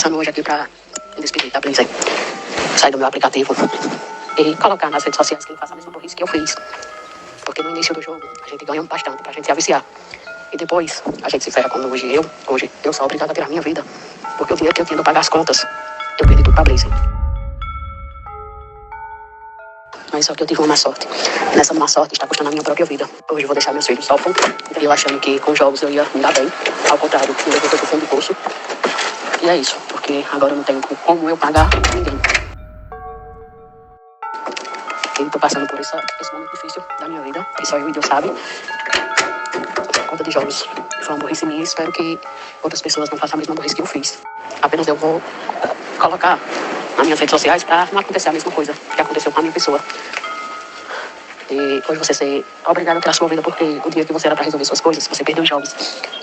passando hoje aqui pra me despedir, tá, Prince? Sair do meu aplicativo e colocar nas redes sociais que ele faça a mesma burrice que eu fiz. Porque no início do jogo a gente ganha bastante pra gente se aviciar. E depois a gente se ferra como hoje eu sou obrigado a tirar minha vida. Porque o dinheiro que eu tinha de pagar as contas, eu perdi tudo pra Blaze. Mas só que eu tive uma má sorte. Nessa má sorte está custando a minha própria vida. Hoje eu vou deixar meus filhos órfãos. Eu achando que com jogos eu ia me dar bem. Ao contrário, eu levei pro fundo do poço. E é isso, porque agora eu não tenho como eu pagar ninguém. Eu tô passando por esse momento difícil da minha vida, que só eu e Deus sabe. Por conta de jogos. Foi uma burrice minha e espero que outras pessoas não façam a mesma burrice que eu fiz. Apenas eu vou colocar nas minhas redes sociais pra não acontecer a mesma coisa que aconteceu com a minha pessoa. E hoje você ser obrigado a tirar sua vida porque o dia que você era pra resolver suas coisas, você perdeu os jogos.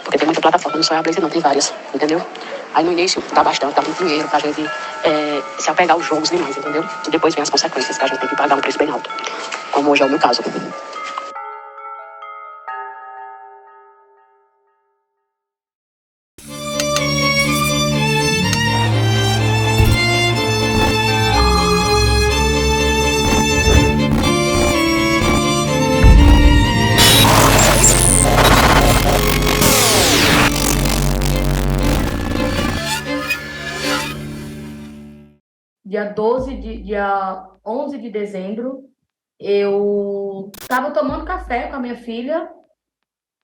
Porque tem muita plataforma, não só é a Blaze não, tem várias, entendeu? Aí no início dá bastante, dá muito dinheiro pra gente se apegar aos jogos demais, entendeu? E depois vem as consequências que a gente tem que pagar um preço bem alto. Como hoje é o meu caso. Dia 11 de dezembro, eu estava tomando café com a minha filha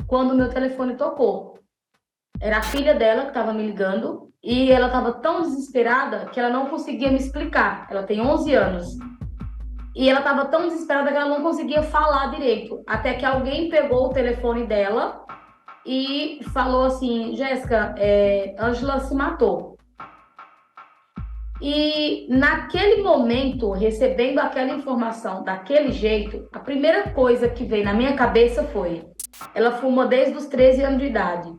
quando o meu telefone tocou. Era a filha dela que estava me ligando e ela estava tão desesperada que ela não conseguia me explicar. Ela tem 11 anos. E ela estava tão desesperada que ela não conseguia falar direito. Até que alguém pegou o telefone dela e falou assim: Jéssica, Ângela se matou. E naquele momento, recebendo aquela informação daquele jeito, a primeira coisa que veio na minha cabeça foi: ela fuma desde os 13 anos de idade.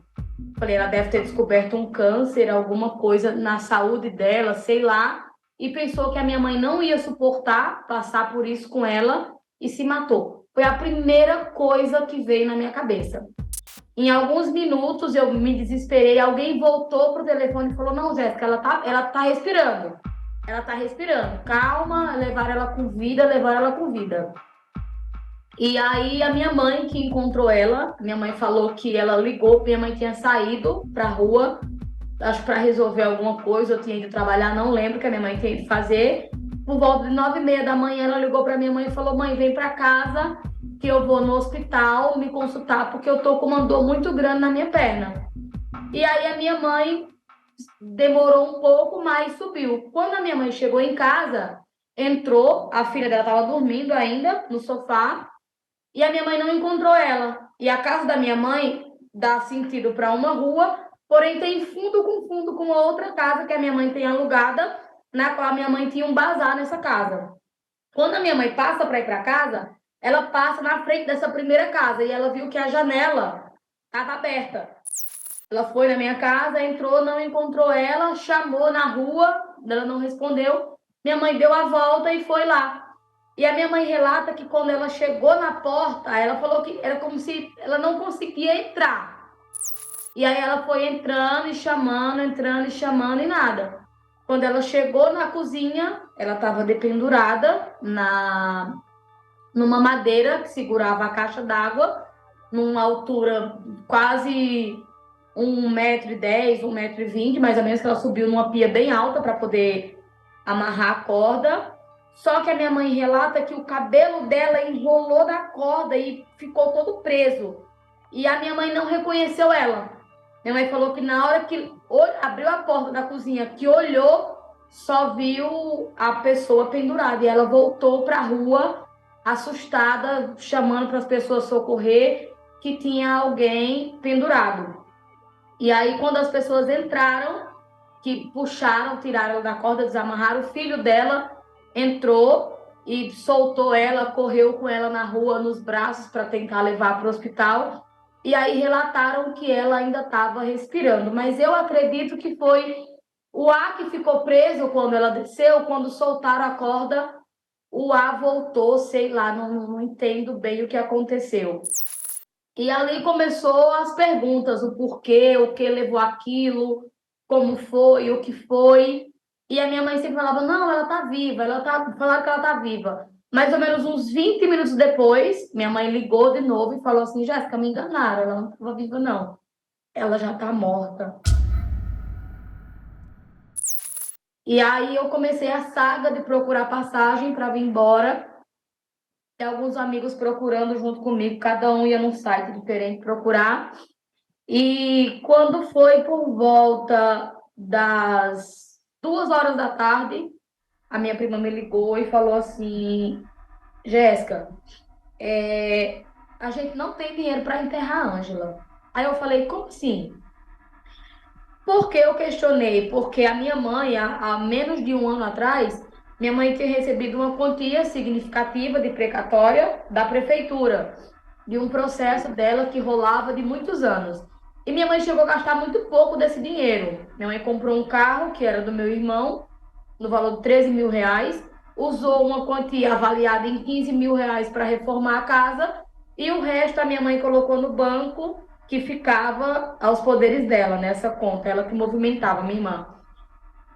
Falei, ela deve ter descoberto um câncer, alguma coisa na saúde dela, sei lá, e pensou que a minha mãe não ia suportar passar por isso com ela e se matou. Foi a primeira coisa que veio na minha cabeça. Em alguns minutos eu me desesperei, alguém voltou pro telefone e falou: não, Jéssica, ela tá respirando. Ela tá respirando. Calma, levar ela com vida. E aí a minha mãe que encontrou ela, minha mãe falou que ela ligou, minha mãe tinha saído pra rua, acho para resolver alguma coisa, eu tinha ido trabalhar, não lembro o que a minha mãe tinha que fazer. Por volta de 9h30 da manhã, ela ligou para minha mãe e falou: mãe, vem para casa que eu vou no hospital me consultar porque eu tô com uma dor muito grande na minha perna. E aí a minha mãe demorou um pouco, mas subiu. Quando a minha mãe chegou em casa, entrou, a filha dela estava dormindo ainda no sofá, e a minha mãe não encontrou ela. E a casa da minha mãe dá sentido para uma rua, porém tem fundo com outra casa que a minha mãe tem alugada, na qual a minha mãe tinha um bazar nessa casa. Quando a minha mãe passa para ir para casa, ela passa na frente dessa primeira casa e ela viu que a janela estava aberta. Ela foi na minha casa, entrou, não encontrou ela, chamou na rua, ela não respondeu. Minha mãe deu a volta e foi lá. E a minha mãe relata que quando ela chegou na porta, ela falou que era como se ela não conseguia entrar. E aí ela foi entrando e chamando e nada. Quando ela chegou na cozinha, ela estava dependurada numa madeira que segurava a caixa d'água, numa altura quase 1,10 m, 1,20 m, mais ou menos, que ela subiu numa pia bem alta para poder amarrar a corda. Só que a minha mãe relata que o cabelo dela enrolou na corda e ficou todo preso. E a minha mãe não reconheceu ela. Minha mãe falou que na hora que abriu a porta da cozinha, que olhou, só viu a pessoa pendurada. E ela voltou para a rua, assustada, chamando para as pessoas socorrer, que tinha alguém pendurado. E aí, quando as pessoas entraram, que puxaram, tiraram ela da corda, desamarraram, o filho dela entrou e soltou ela, correu com ela na rua, nos braços, para tentar levar para o hospital. E aí relataram que ela ainda estava respirando. Mas eu acredito que foi o ar que ficou preso quando ela desceu, quando soltaram a corda, o ar voltou, sei lá, não entendo bem o que aconteceu. E ali começou as perguntas, o porquê, o que levou aquilo. como foi, o que foi. E a minha mãe sempre falava, não, ela tá viva, falaram que ela tá viva. Mais ou menos uns 20 minutos depois, minha mãe ligou de novo e falou assim, Jéssica, me enganaram, ela não estava viva, não. Ela já tá morta. E aí eu comecei a saga de procurar passagem para vir embora. E alguns amigos procurando junto comigo, cada um ia num site diferente procurar. E quando foi por volta das 2 horas da tarde, a minha prima me ligou e falou assim: Jéssica, a gente não tem dinheiro para enterrar a Ângela. Aí eu falei: como assim? Por que eu questionei? Porque a minha mãe, há menos de um ano atrás, minha mãe tinha recebido uma quantia significativa de precatória da prefeitura, de um processo dela que rolava de muitos anos. E minha mãe chegou a gastar muito pouco desse dinheiro. Minha mãe comprou um carro, que era do meu irmão, no valor de 13 mil reais, usou uma quantia avaliada em 15 mil reais para reformar a casa, e o resto a minha mãe colocou no banco, que ficava aos poderes dela, nessa conta, ela que movimentava, minha irmã.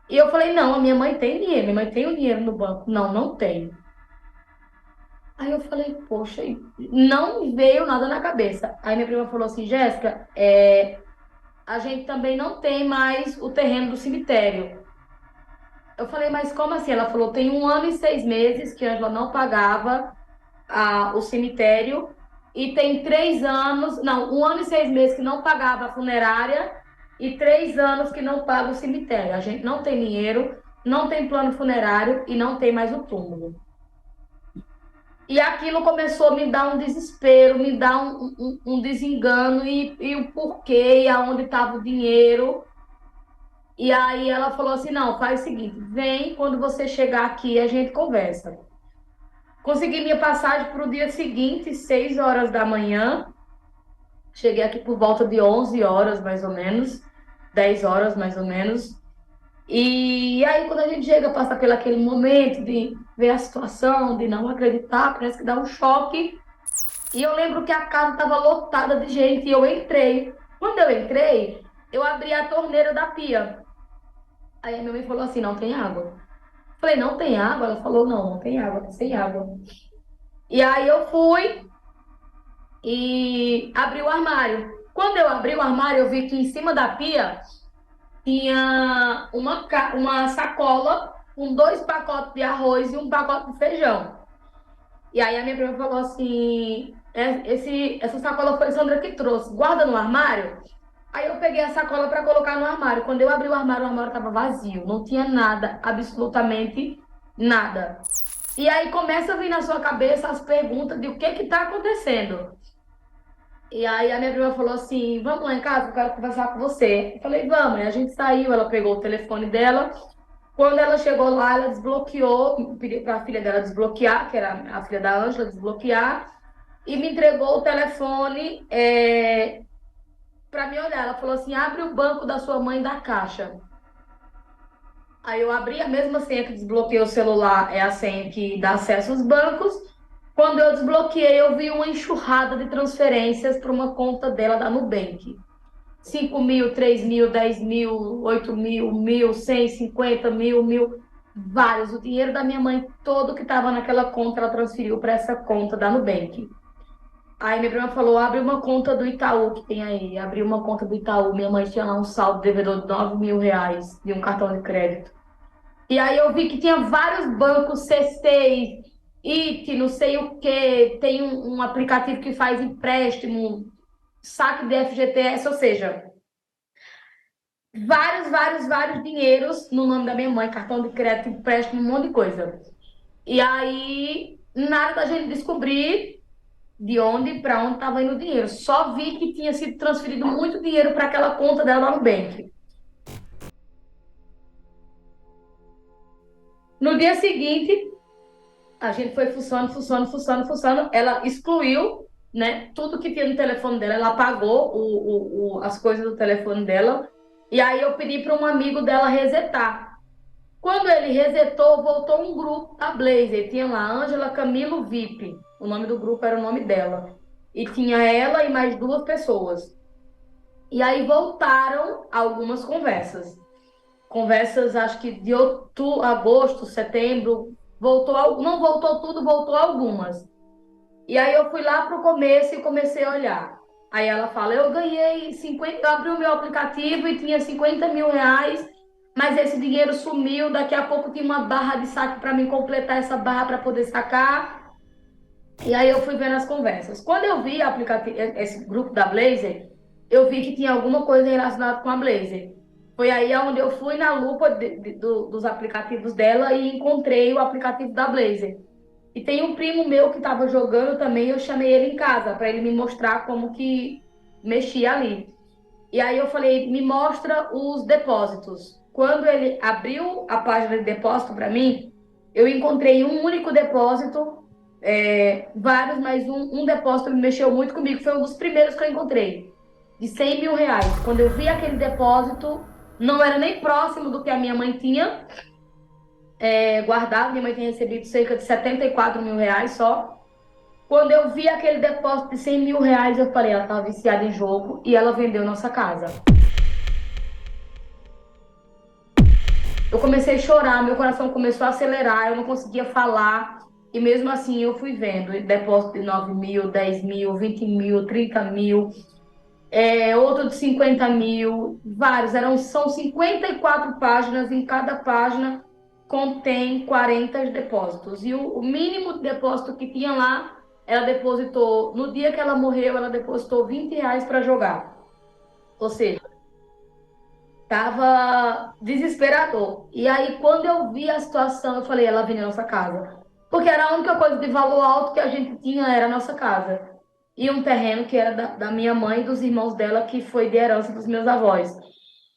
E eu falei, não, a minha mãe tem dinheiro, minha mãe tem o dinheiro no banco. Não, não tem. Aí eu falei, poxa, não veio nada na cabeça. Aí minha prima falou assim, Jéssica, a gente também não tem mais o terreno do cemitério. Eu falei, mas como assim? Ela falou, tem 1 ano e 6 meses que a Angela não pagava o cemitério, e tem 3 anos, não, 1 ano e 6 meses que não pagava a funerária, e 3 anos que não paga o cemitério. A gente não tem dinheiro, não tem plano funerário e não tem mais o túmulo. E aquilo começou a me dar um desespero, me dar um desengano, e o porquê, e aonde estava o dinheiro. E aí ela falou assim, não, faz o seguinte, vem, quando você chegar aqui, a gente conversa. Consegui minha passagem para o dia seguinte, 6 horas da manhã. Cheguei aqui por volta de 11 horas, mais ou menos, 10 horas, mais ou menos. E aí, quando a gente chega, passa pelo aquele momento de ver a situação, de não acreditar, parece que dá um choque. E eu lembro que a casa estava lotada de gente e eu entrei. Quando eu entrei, eu abri a torneira da pia. Aí a minha mãe falou assim, não tem água. Falei, não tem água? Ela falou, não, não tem água, tá sem água. E aí eu fui e abri o armário. Quando eu abri o armário, eu vi que em cima da pia tinha uma sacola com 2 pacotes de arroz e um pacote de feijão. E aí a minha prima falou assim, essa sacola foi Sandra que trouxe, guarda no armário. Aí eu peguei a sacola para colocar no armário. Quando eu abri o armário estava vazio, não tinha nada, absolutamente nada. E aí começa a vir na sua cabeça as perguntas de o que está acontecendo. E aí a minha prima falou assim, vamos lá em casa, eu quero conversar com você. Eu falei, vamos. Aí a gente saiu, ela pegou o telefone dela. Quando ela chegou lá, ela desbloqueou, pediu para a filha dela desbloquear, que era a filha da Ângela, desbloquear, e me entregou o telefone para me olhar. Ela falou assim, abre o banco da sua mãe da caixa. Aí eu abri a mesma senha que desbloqueou o celular, é a senha que dá acesso aos bancos. Quando eu desbloqueei, eu vi uma enxurrada de transferências para uma conta dela da Nubank. 5 mil, 3 mil, 10 mil, 8 mil, 1.000, 100, 50 mil, vários. O dinheiro da minha mãe todo que estava naquela conta, ela transferiu para essa conta da Nubank. Aí minha prima falou, abre uma conta do Itaú que tem aí. Abri uma conta do Itaú, minha mãe tinha lá um saldo devedor de 9 mil reais de um cartão de crédito. E aí eu vi que tinha vários bancos, C6, IT, não sei o quê, tem um aplicativo que faz empréstimo, saque de FGTS, ou seja, vários dinheiros no nome da minha mãe, cartão de crédito, empréstimo, um monte de coisa. E aí, nada da gente descobrir de onde para onde estava indo o dinheiro. Só vi que tinha sido transferido muito dinheiro para aquela conta dela lá no Nubank. No dia seguinte, a gente foi fuçando. Ela excluiu, né, tudo que tinha no telefone dela. Ela apagou as coisas do telefone dela. E aí eu pedi para um amigo dela resetar. Quando ele resetou, voltou um grupo da Blazer. Tinha lá Ângela Camilo VIP. O nome do grupo era o nome dela. E tinha ela e mais 2 pessoas. E aí voltaram algumas conversas. Conversas, acho que de outubro, agosto, setembro, não voltou tudo, voltou algumas. E aí eu fui lá para o começo e comecei a olhar. Aí ela fala, eu ganhei 50, eu abri o meu aplicativo e tinha 50 mil reais, mas esse dinheiro sumiu, daqui a pouco tinha uma barra de saque para mim completar essa barra para poder sacar. E aí eu fui vendo as conversas. Quando eu vi aplicativo, esse grupo da Blazer, eu vi que tinha alguma coisa relacionada com a Blazer. Foi aí onde eu fui na lupa dos aplicativos dela e encontrei o aplicativo da Blazer. E tem um primo meu que estava jogando também, eu chamei ele em casa para ele me mostrar como que mexia ali. E aí eu falei, me mostra os depósitos. Quando ele abriu a página de depósito para mim, eu encontrei um único depósito, vários, mas um depósito me mexeu muito comigo, foi um dos primeiros que eu encontrei, de 100 mil reais. Quando eu vi aquele depósito, não era nem próximo do que a minha mãe tinha guardado, minha mãe tinha recebido cerca de 74 mil reais só. Quando eu vi aquele depósito de 100 mil reais, eu falei, ela estava viciada em jogo e ela vendeu nossa casa. Eu comecei a chorar, meu coração começou a acelerar, eu não conseguia falar. E mesmo assim eu fui vendo depósito de 9 mil, 10 mil, 20 mil, 30 mil, outro de 50 mil, vários. São 54 páginas, em cada página contém 40 depósitos. E o mínimo de depósito que tinha lá, ela depositou, no dia que ela morreu, ela depositou 20 reais para jogar. Ou seja, tava desesperador. E aí, quando eu vi a situação, eu falei, ela vendeu nossa casa. Porque era a única coisa de valor alto que a gente tinha, era a nossa casa. E um terreno que era da minha mãe e dos irmãos dela, que foi de herança dos meus avós.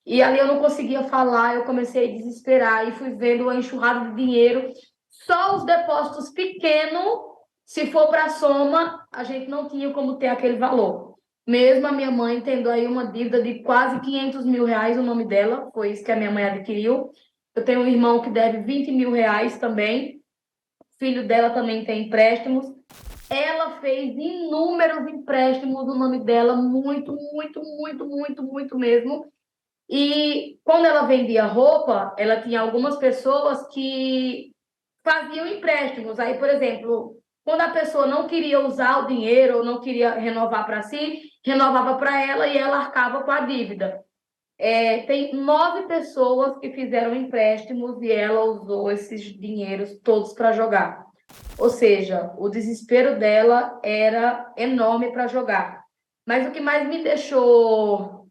E ali eu não conseguia falar, eu comecei a desesperar e fui vendo a enxurrada de dinheiro. Só os depósitos pequenos, se for para a soma, a gente não tinha como ter aquele valor. Mesmo a minha mãe tendo aí uma dívida de quase 500 mil reais, o nome dela, foi isso que a minha mãe adquiriu. Eu tenho um irmão que deve 20 mil reais também, filho dela também tem empréstimos. Ela fez inúmeros empréstimos no nome dela, muito, muito, muito, muito, muito mesmo. E quando ela vendia roupa, ela tinha algumas pessoas que faziam empréstimos. Aí, por exemplo, quando a pessoa não queria usar o dinheiro ou não queria renovar para si, renovava para ela e ela arcava com a dívida. Tem 9 pessoas que fizeram empréstimos e ela usou esses dinheiros todos para jogar. Ou seja, o desespero dela era enorme para jogar. Mas o que mais me deixou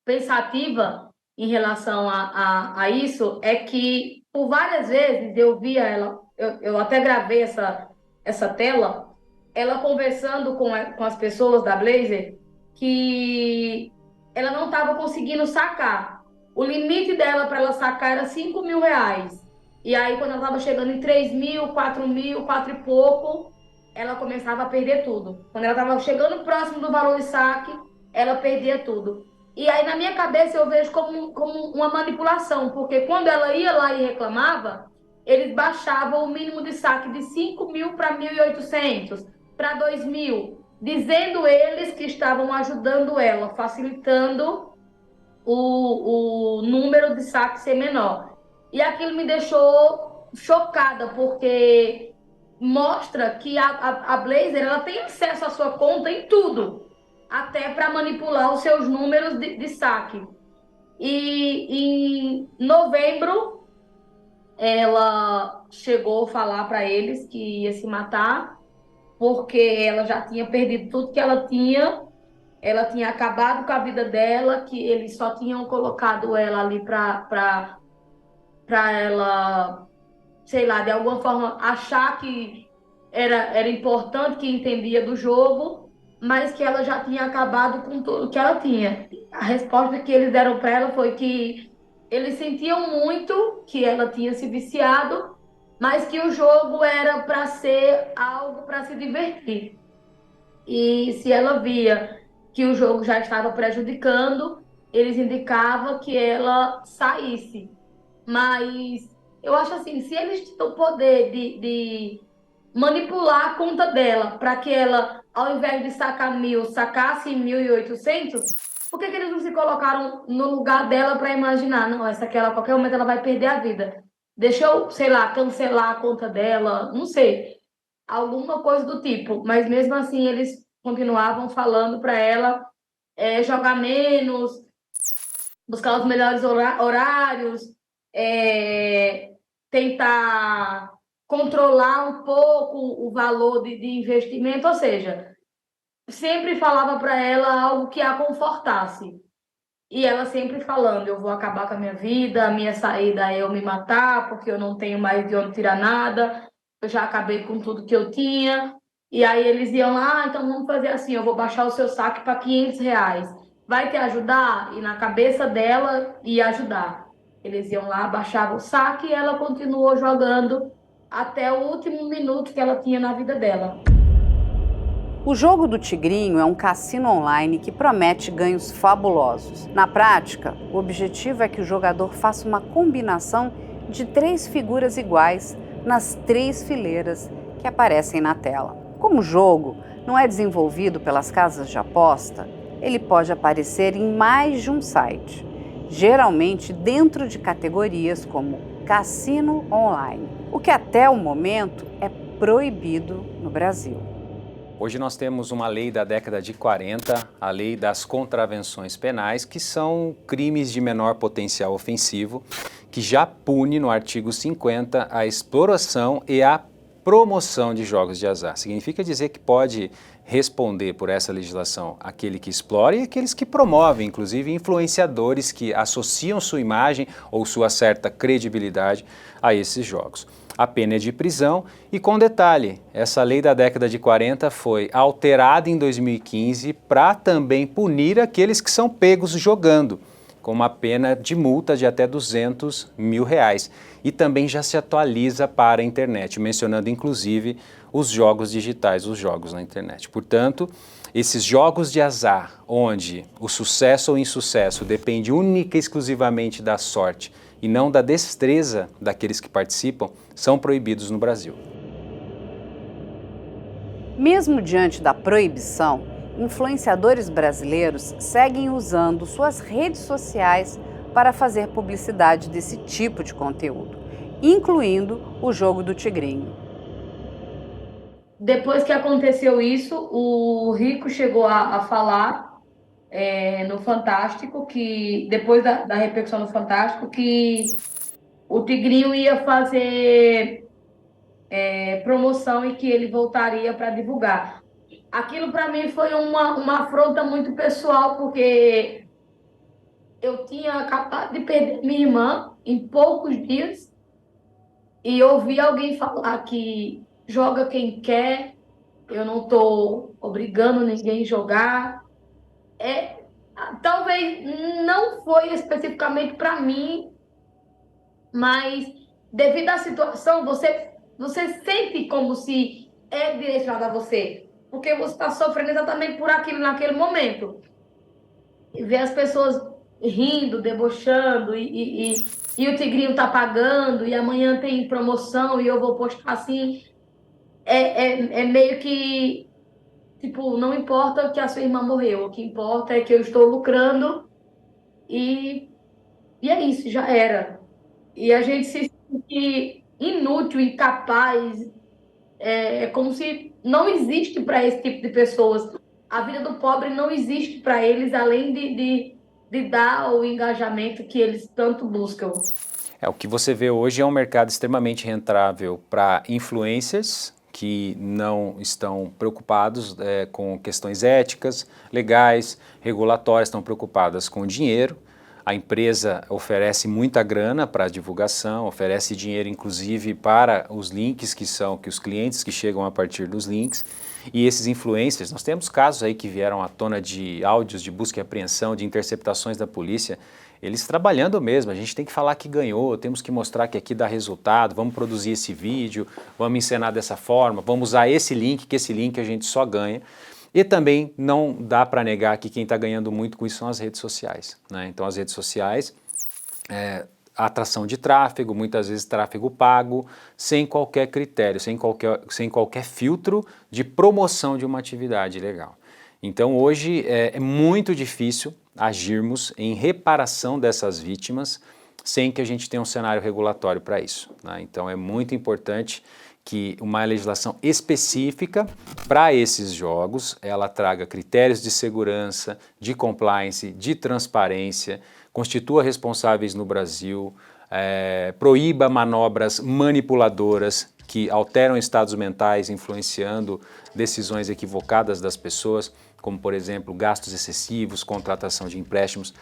pensativa em relação a isso é que, por várias vezes, eu via ela, eu até gravei essa tela, ela conversando com as pessoas da Blazer, que ela não estava conseguindo sacar. O limite dela para ela sacar era 5 mil reais. E aí, quando ela estava chegando em 3 mil, 4 mil, 4 e pouco, ela começava a perder tudo. Quando ela estava chegando próximo do valor de saque, ela perdia tudo. E aí, na minha cabeça, eu vejo como uma manipulação, porque quando ela ia lá e reclamava, eles baixavam o mínimo de saque de 5 mil para 1.800, para 2 mil, dizendo eles que estavam ajudando ela, facilitando o número de saque ser menor. E aquilo me deixou chocada, porque mostra que a Blazer ela tem acesso à sua conta em tudo, até para manipular os seus números de saque. E em novembro, ela chegou a falar para eles que ia se matar, porque ela já tinha perdido tudo que ela tinha acabado com a vida dela, que eles só tinham colocado ela ali para ela, sei lá, de alguma forma achar que era importante, que entendia do jogo, mas que ela já tinha acabado com tudo que ela tinha. A resposta que eles deram para ela foi que eles sentiam muito que ela tinha se viciado, mas que o jogo era para ser algo para se divertir. E se ela via que o jogo já estava prejudicando, eles indicavam que ela saísse. Mas eu acho assim, se eles têm o poder de manipular a conta dela para que ela, ao invés de sacar 1.000, sacasse 1.800, Por que que eles não se colocaram no lugar dela para imaginar? Não, essa aqui, ela, a qualquer momento ela vai perder a vida. Deixa eu, sei lá, cancelar a conta dela, não sei, alguma coisa do tipo. Mas mesmo assim eles continuavam falando para ela jogar menos, buscar os melhores horários, tentar controlar um pouco o valor de investimento, ou seja, sempre falava para ela algo que a confortasse. E ela sempre falando, eu vou acabar com a minha vida, a minha saída é eu me matar, porque eu não tenho mais de onde tirar nada, eu já acabei com tudo que eu tinha. E aí eles iam lá, então vamos fazer assim, eu vou baixar o seu saque para R$ 500. Vai te ajudar? E na cabeça dela ia ajudar. Eles iam lá, baixavam o saque e ela continuou jogando até o último minuto que ela tinha na vida dela. O jogo do Tigrinho é um cassino online que promete ganhos fabulosos. Na prática, o objetivo é que o jogador faça uma combinação de 3 figuras iguais nas 3 fileiras que aparecem na tela. Como o jogo não é desenvolvido pelas casas de aposta, ele pode aparecer em mais de um site, geralmente dentro de categorias como cassino online, o que até o momento é proibido no Brasil. Hoje nós temos uma lei da década de 40, a lei das contravenções penais, que são crimes de menor potencial ofensivo, que já pune no artigo 50 a exploração e a promoção de jogos de azar. Significa dizer que pode responder por essa legislação aquele que explora e aqueles que promovem, inclusive influenciadores que associam sua imagem ou sua certa credibilidade a esses jogos. A pena é de prisão e, com detalhe, essa lei da década de 40 foi alterada em 2015 para também punir aqueles que são pegos jogando, com uma pena de multa de até R$200 mil. E também já se atualiza para a internet, mencionando inclusive os jogos digitais, os jogos na internet. Portanto, esses jogos de azar, onde o sucesso ou insucesso depende única e exclusivamente da sorte e não da destreza daqueles que participam, são proibidos no Brasil. Mesmo diante da proibição, influenciadores brasileiros seguem usando suas redes sociais para fazer publicidade desse tipo de conteúdo, incluindo o jogo do Tigrinho. Depois que aconteceu isso, o Rico chegou a falar no Fantástico, que depois da repercussão no Fantástico, que o Tigrinho ia fazer promoção e que ele voltaria para divulgar. Aquilo para mim foi uma afronta muito pessoal, porque eu tinha acabado de perder minha irmã em poucos dias e ouvi alguém falar que joga quem quer, eu não estou obrigando ninguém a jogar. Talvez não foi especificamente para mim, mas devido à situação, você sente como se é direcionado a você, porque você está sofrendo exatamente por aquilo naquele momento. E ver as pessoas rindo, debochando, e o Tigrinho tá pagando, e amanhã tem promoção, e eu vou postar assim, é meio que, tipo, não importa que a sua irmã morreu, o que importa é que eu estou lucrando, e é isso, já era. E a gente se sente inútil, incapaz, é como se não existe para esse tipo de pessoas. A vida do pobre não existe para eles, além de dar o engajamento que eles tanto buscam. O que você vê hoje é um mercado extremamente rentável para influencers que não estão preocupados com questões éticas, legais, regulatórias, estão preocupadas com dinheiro. A empresa oferece muita grana para a divulgação, oferece dinheiro inclusive para os links que os clientes que chegam a partir dos links. E esses influencers, nós temos casos aí que vieram à tona de áudios de busca e apreensão, de interceptações da polícia, eles trabalhando mesmo, a gente tem que falar que ganhou, temos que mostrar que aqui dá resultado, vamos produzir esse vídeo, vamos encenar dessa forma, vamos usar esse link, que esse link a gente só ganha. E também não dá para negar que quem está ganhando muito com isso são as redes sociais, né? Então as redes sociais, a atração de tráfego, muitas vezes tráfego pago, sem qualquer critério, sem qualquer filtro de promoção de uma atividade legal. Então hoje é muito difícil agirmos em reparação dessas vítimas sem que a gente tenha um cenário regulatório para isso, né? Então é muito importante que uma legislação específica para esses jogos, ela traga critérios de segurança, de compliance, de transparência, constitua responsáveis no Brasil, proíba manobras manipuladoras que alteram estados mentais, influenciando decisões equivocadas das pessoas, como, por exemplo, gastos excessivos, contratação de empréstimos.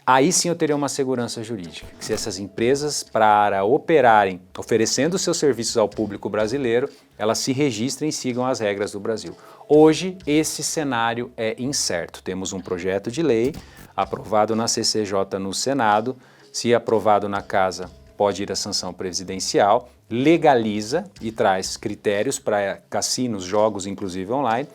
Aí sim eu teria uma segurança jurídica, que se essas empresas, para operarem, oferecendo seus serviços ao público brasileiro, elas se registrem e sigam as regras do Brasil. Hoje, esse cenário é incerto. Temos um projeto de lei aprovado na CCJ no Senado, se aprovado na Casa, pode ir à sanção presidencial, legaliza e traz critérios para cassinos, jogos, inclusive online.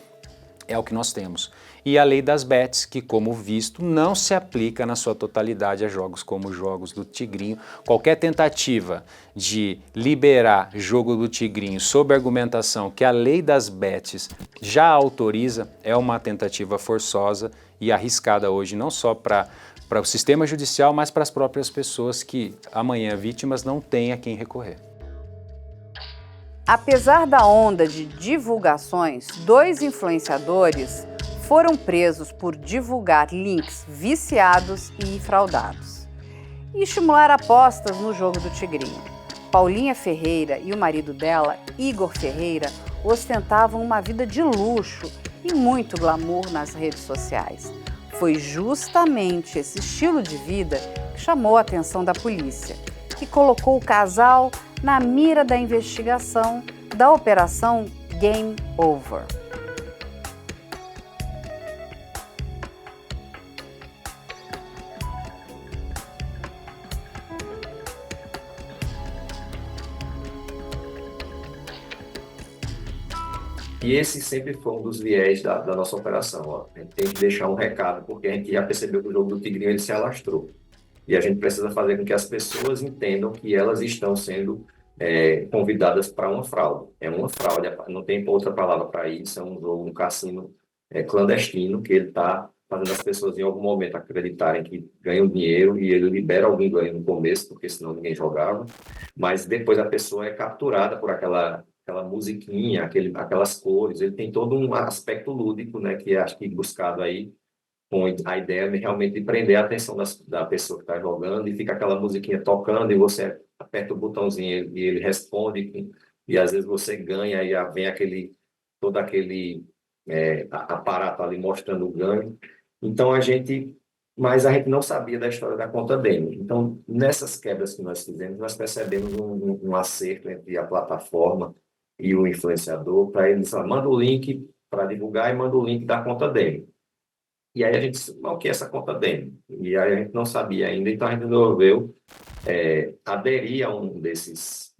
É o que nós temos. E a lei das bets, que, como visto, não se aplica na sua totalidade a jogos como os jogos do Tigrinho. Qualquer tentativa de liberar jogo do Tigrinho sob a argumentação que a lei das bets já autoriza é uma tentativa forçosa e arriscada hoje, não só para o sistema judicial, mas para as próprias pessoas que amanhã vítimas não têm a quem recorrer. Apesar da onda de divulgações, 2 influenciadores foram presos por divulgar links viciados e fraudados e estimular apostas no jogo do Tigrinho. Paulinha Ferreira e o marido dela, Igor Ferreira, ostentavam uma vida de luxo e muito glamour nas redes sociais. Foi justamente esse estilo de vida que chamou a atenção da polícia, que colocou o casal na mira da investigação da Operação Game Over. E esse sempre foi um dos viés da nossa operação. Ó. A gente tem que deixar um recado, porque a gente já percebeu que o jogo do Tigrinho ele se alastrou. E a gente precisa fazer com que as pessoas entendam que elas estão sendo convidadas para uma fraude. É uma fraude, não tem outra palavra para isso, é um jogo, um cassino clandestino, que ele está fazendo as pessoas em algum momento acreditarem que ganham dinheiro e ele libera algum ganho no começo, porque senão ninguém jogava, mas depois a pessoa é capturada por aquela musiquinha, aquelas cores, ele tem todo um aspecto lúdico, né, que acho que buscado aí, com a ideia realmente de prender a atenção da pessoa que está jogando e fica aquela musiquinha tocando e você aperta o botãozinho e ele responde e às vezes você ganha e vem todo aquele aparato ali mostrando o ganho. Então mas a gente não sabia da história da conta demo. Então, nessas quebras que nós fizemos, nós percebemos um acerto entre a plataforma e o influenciador para eles, manda o link para divulgar e manda o link da conta demo. E aí a gente disse, o que é essa conta demo? E aí a gente não sabia ainda, então a gente resolveu aderir a um desses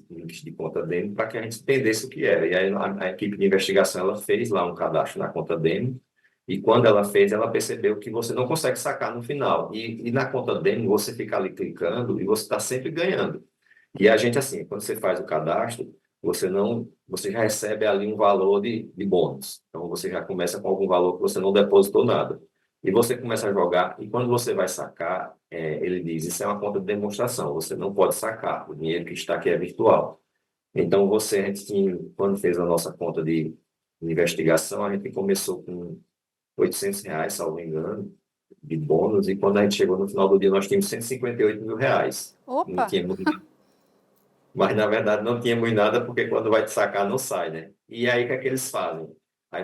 links de conta demo para que a gente entendesse o que era. E aí a equipe de investigação ela fez lá um cadastro na conta demo, e quando ela fez, ela percebeu que você não consegue sacar no final. E na conta demo, você fica ali clicando e você está sempre ganhando. E a gente, assim, quando você faz o cadastro, você já recebe ali um valor de bônus. Então, você já começa com algum valor que você não depositou nada. E você começa a jogar, e quando você vai sacar, ele diz, isso é uma conta de demonstração, você não pode sacar, o dinheiro que está aqui é virtual. Então, a gente tinha, quando fez a nossa conta de investigação, a gente começou com R$800, salvo engano, de bônus, e quando a gente chegou no final do dia, nós tínhamos R$158 mil. Opa! Não tínhamos nada. Mas, na verdade, não tínhamos nada, porque quando vai te sacar, não sai, né? E aí, o que é que eles fazem? Aí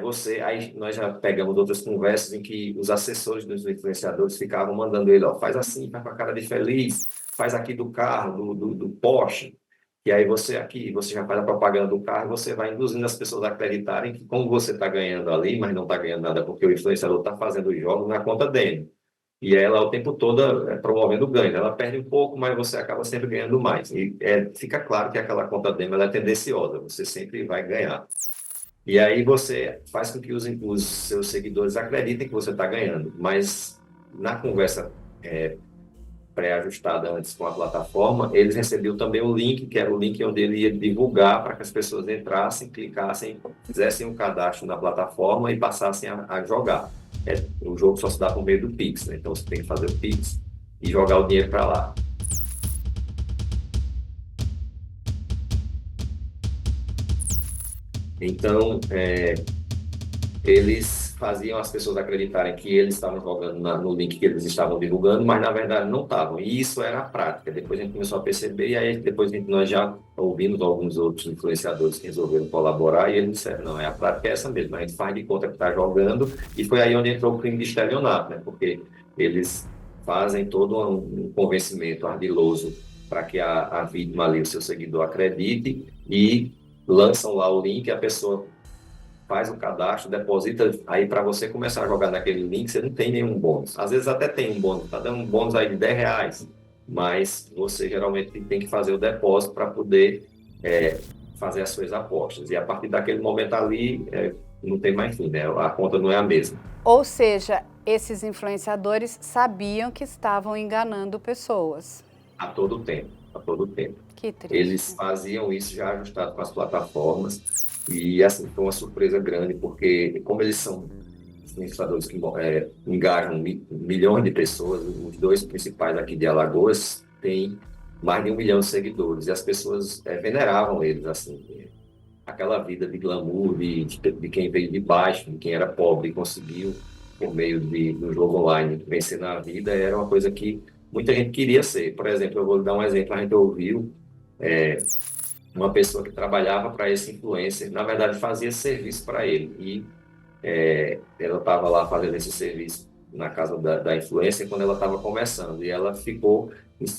nós já pegamos outras conversas em que os assessores dos influenciadores ficavam mandando ele, ó, faz assim, faz com a cara de feliz, faz aqui do carro, do Porsche, e aí você já faz a propaganda do carro e você vai induzindo as pessoas a acreditarem que como você está ganhando ali, mas não está ganhando nada porque o influenciador está fazendo os jogos na conta dele. E ela o tempo todo promovendo ganho. Ela perde um pouco, mas você acaba sempre ganhando mais. E fica claro que aquela conta demo ela é tendenciosa, você sempre vai ganhar. E aí você faz com que os seus seguidores acreditem que você está ganhando. Mas na conversa pré-ajustada antes com a plataforma, eles recebiam também um link, que era o link onde ele ia divulgar para que as pessoas entrassem, clicassem, fizessem um cadastro na plataforma e passassem a jogar. o jogo só se dá por meio do Pix, né? Então você tem que fazer o Pix e jogar o dinheiro para lá. Então, eles faziam as pessoas acreditarem que eles estavam jogando no link que eles estavam divulgando, mas na verdade não estavam. E isso era a prática. Depois a gente começou a perceber, e aí depois nós já ouvimos alguns outros influenciadores que resolveram colaborar, e eles disseram, não, a prática é essa mesmo, a gente faz de conta que está jogando, e foi aí onde entrou o crime de estelionato, né? Porque eles fazem todo um convencimento ardiloso para que a vítima ali, o seu seguidor, acredite, e lançam lá o link, a pessoa faz o cadastro, deposita, aí para você começar a jogar naquele link, você não tem nenhum bônus. Às vezes até tem um bônus, tá dando um bônus aí de R$10, mas você geralmente tem que fazer o depósito para poder fazer as suas apostas. E a partir daquele momento ali, não tem mais fim, né? A conta não é a mesma. Ou seja, esses influenciadores sabiam que estavam enganando pessoas. A todo tempo, a todo tempo. Que triste. Eles faziam isso já ajustado com as plataformas. E assim, foi uma surpresa grande, porque como eles são influenciadores que engajam milhões de pessoas, os dois principais aqui de Alagoas têm mais de 1 milhão de seguidores, e as pessoas veneravam eles, assim, aquela vida de glamour, de quem veio de baixo, de quem era pobre e conseguiu, por meio do jogo online, vencer na vida, era uma coisa que muita gente queria ser. Por exemplo, eu vou dar um exemplo, a gente ouviu uma pessoa que trabalhava para esse influencer, na verdade fazia serviço para ele, e ela estava lá fazendo esse serviço na casa da influencer quando ela estava começando, e ela ficou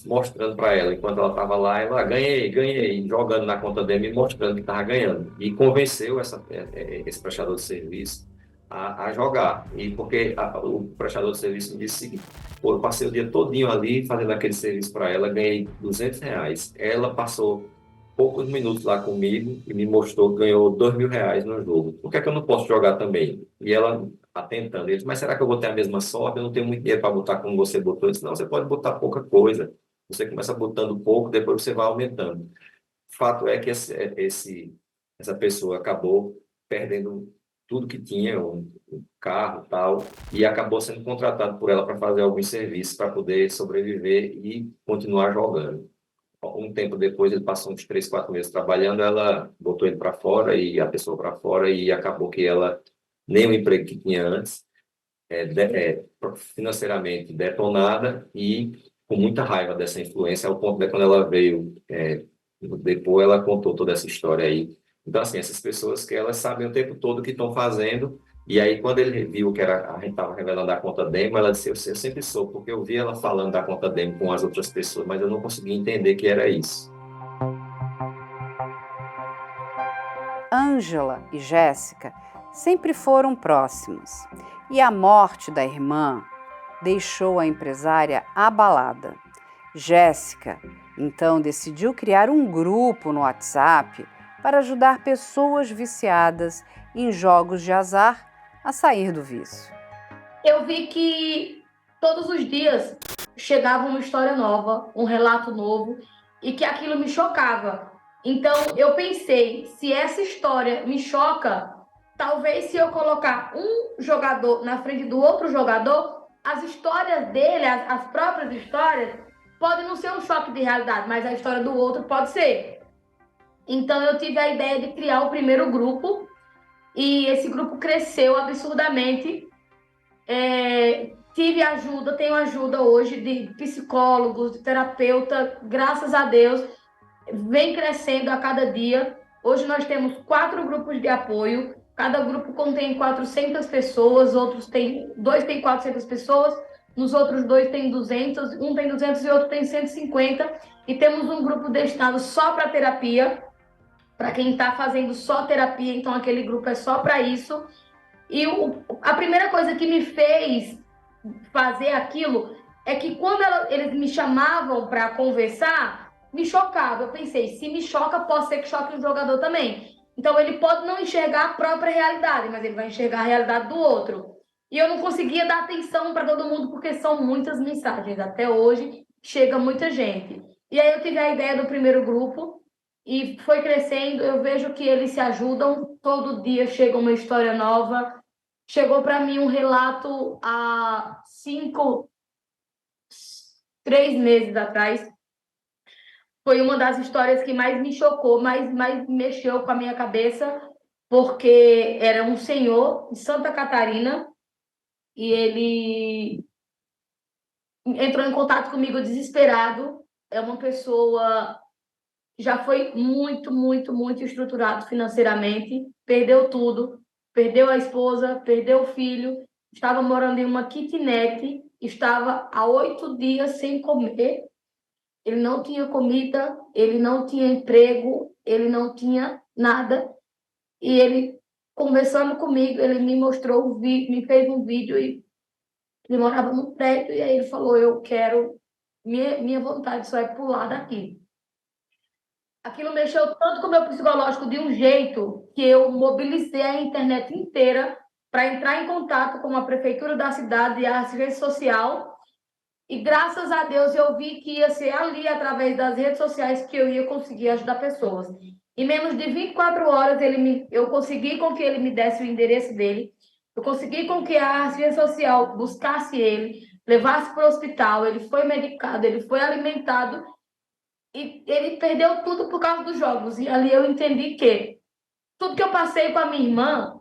mostrando para ela, enquanto ela estava lá, ela ganhei, jogando na conta dele e mostrando que estava ganhando, e convenceu esse prestador de serviço a jogar, e porque o prestador de serviço me disse o seguinte: pô, eu passei o dia todinho ali fazendo aquele serviço para ela, ganhei R$200, ela passou poucos minutos lá comigo e me mostrou que ganhou R$2.000 no jogo. Por que é que eu não posso jogar também? E ela atentando, ele disse, mas será que eu vou ter a mesma sorte? Eu não tenho muito dinheiro para botar como você botou. Eu disse, não, você pode botar pouca coisa. Você começa botando pouco, depois você vai aumentando. O fato é que essa pessoa acabou perdendo tudo que tinha, um carro e tal, e acabou sendo contratado por ela para fazer alguns serviços para poder sobreviver e continuar jogando. Um tempo depois, ele passou uns 3, 4 meses trabalhando, ela botou ele para fora e a pessoa para fora, e acabou que ela, nem o emprego que tinha antes, financeiramente detonada e com muita raiva dessa influência, ao ponto de quando ela veio depois, ela contou toda essa história aí. Então, assim, essas pessoas que elas sabem o tempo todo o que estão fazendo. E aí, quando ele viu que a gente estava revelando a conta demo, ela disse, eu sempre soube, porque eu vi ela falando da conta demo com as outras pessoas, mas eu não conseguia entender que era isso. Ângela e Jéssica sempre foram próximos, e a morte da irmã deixou a empresária abalada. Jéssica, então, decidiu criar um grupo no WhatsApp para ajudar pessoas viciadas em jogos de azar a sair do vício. Eu vi que todos os dias chegava uma história nova, um relato novo, e que aquilo me chocava. Então eu pensei, se essa história me choca, talvez se eu colocar um jogador na frente do outro jogador, as histórias dele, as próprias histórias, podem não ser um choque de realidade, mas a história do outro pode ser. Então eu tive a ideia de criar o primeiro grupo, e esse grupo cresceu absurdamente. Tenho ajuda hoje de psicólogos, de terapeuta, graças a Deus, vem crescendo a cada dia. Hoje nós temos 4 grupos de apoio, cada grupo contém 400 pessoas, dois tem 400 pessoas, nos outros 2 tem 200, um tem 200 e outro tem 150, e temos um grupo destinado só para terapia, para quem está fazendo só terapia, então aquele grupo é só para isso. E a primeira coisa que me fez fazer aquilo é que quando eles me chamavam para conversar, me chocava. Eu pensei, se me choca, pode ser que choque o jogador também. Então ele pode não enxergar a própria realidade, mas ele vai enxergar a realidade do outro. E eu não conseguia dar atenção para todo mundo, porque são muitas mensagens. Até hoje chega muita gente. E aí eu tive a ideia do primeiro grupo, e foi crescendo. Eu vejo que eles se ajudam, todo dia chega uma história nova, chegou para mim um relato há 3 meses atrás. Foi uma das histórias que mais me chocou, mais mexeu com a minha cabeça, porque era um senhor de Santa Catarina e ele entrou em contato comigo desesperado. É uma pessoa que já foi muito, muito, muito estruturado financeiramente, perdeu tudo, perdeu a esposa, perdeu o filho, estava morando em uma kitnet, estava há 8 dias sem comer, ele não tinha comida, ele não tinha emprego, ele não tinha nada. E ele, conversando comigo, ele me mostrou, me fez um vídeo e ele morava no prédio, e aí ele falou, eu quero, minha vontade só é pular daqui. Aquilo mexeu tanto com o meu psicológico de um jeito que eu mobilizei a internet inteira para entrar em contato com a prefeitura da cidade e a rede social. E graças a Deus eu vi que ia ser ali, através das redes sociais, que eu ia conseguir ajudar pessoas. Em menos de 24 horas, eu consegui com que ele me desse o endereço dele, eu consegui com que a rede social buscasse ele, levasse para o hospital, ele foi medicado, ele foi alimentado, e ele perdeu tudo por causa dos jogos. E ali eu entendi que tudo que eu passei com a minha irmã,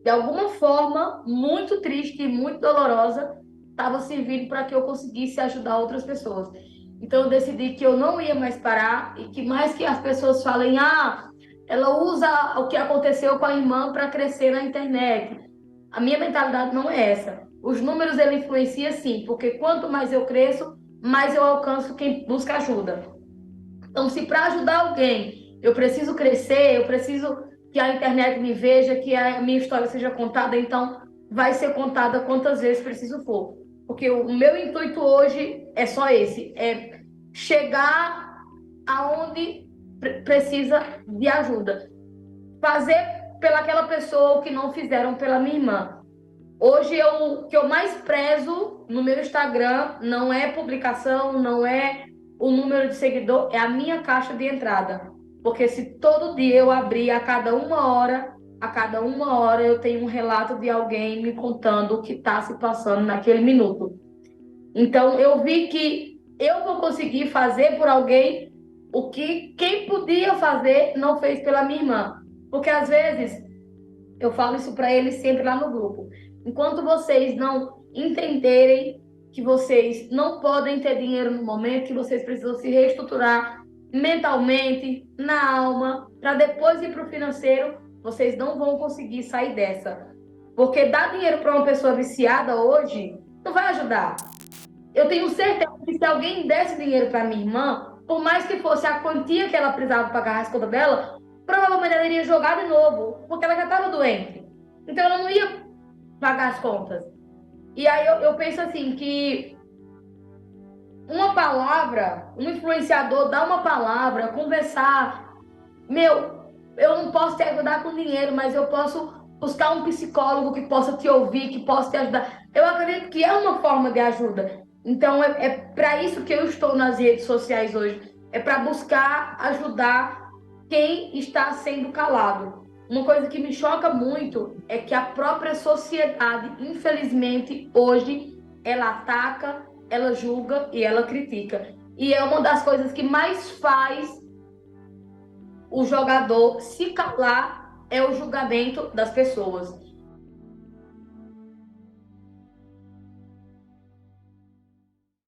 de alguma forma, muito triste e muito dolorosa, estava servindo para que eu conseguisse ajudar outras pessoas. Então eu decidi que eu não ia mais parar e que mais que as pessoas falem, ela usa o que aconteceu com a irmã para crescer na internet. A minha mentalidade não é essa. Os números ele influenciam sim, porque quanto mais eu cresço, mais eu alcanço quem busca ajuda. Então, se para ajudar alguém eu preciso crescer, eu preciso que a internet me veja, que a minha história seja contada, então vai ser contada quantas vezes preciso for. Porque o meu intuito hoje é só esse, é chegar aonde precisa de ajuda. Fazer pelaquela pessoa o que não fizeram pela minha irmã. Hoje, o que eu mais prezo no meu Instagram não é publicação, não é o número de seguidor, é a minha caixa de entrada. Porque se todo dia eu abrir a cada uma hora eu tenho um relato de alguém me contando o que está se passando naquele minuto. Então, eu vi que eu vou conseguir fazer por alguém o que quem podia fazer não fez pela minha irmã. Porque, às vezes, eu falo isso para eles sempre lá no grupo. Enquanto vocês não entenderem que vocês não podem ter dinheiro no momento, que vocês precisam se reestruturar mentalmente, na alma, para depois ir para o financeiro, vocês não vão conseguir sair dessa. Porque dar dinheiro para uma pessoa viciada hoje não vai ajudar. Eu tenho certeza que se alguém desse dinheiro para minha irmã, por mais que fosse a quantia que ela precisava pagar as contas dela, provavelmente ela iria jogar de novo, porque ela já estava doente. Então ela não ia pagar as contas. E aí eu penso assim, que uma palavra, um influenciador dá uma palavra, conversar, eu não posso te ajudar com dinheiro, mas eu posso buscar um psicólogo que possa te ouvir, que possa te ajudar. Eu acredito que é uma forma de ajuda. Então é para isso que eu estou nas redes sociais hoje. É para buscar ajudar quem está sendo calado. Uma coisa que me choca muito é que a própria sociedade, infelizmente, hoje, ela ataca, ela julga e ela critica. E é uma das coisas que mais faz o jogador se calar, é o julgamento das pessoas.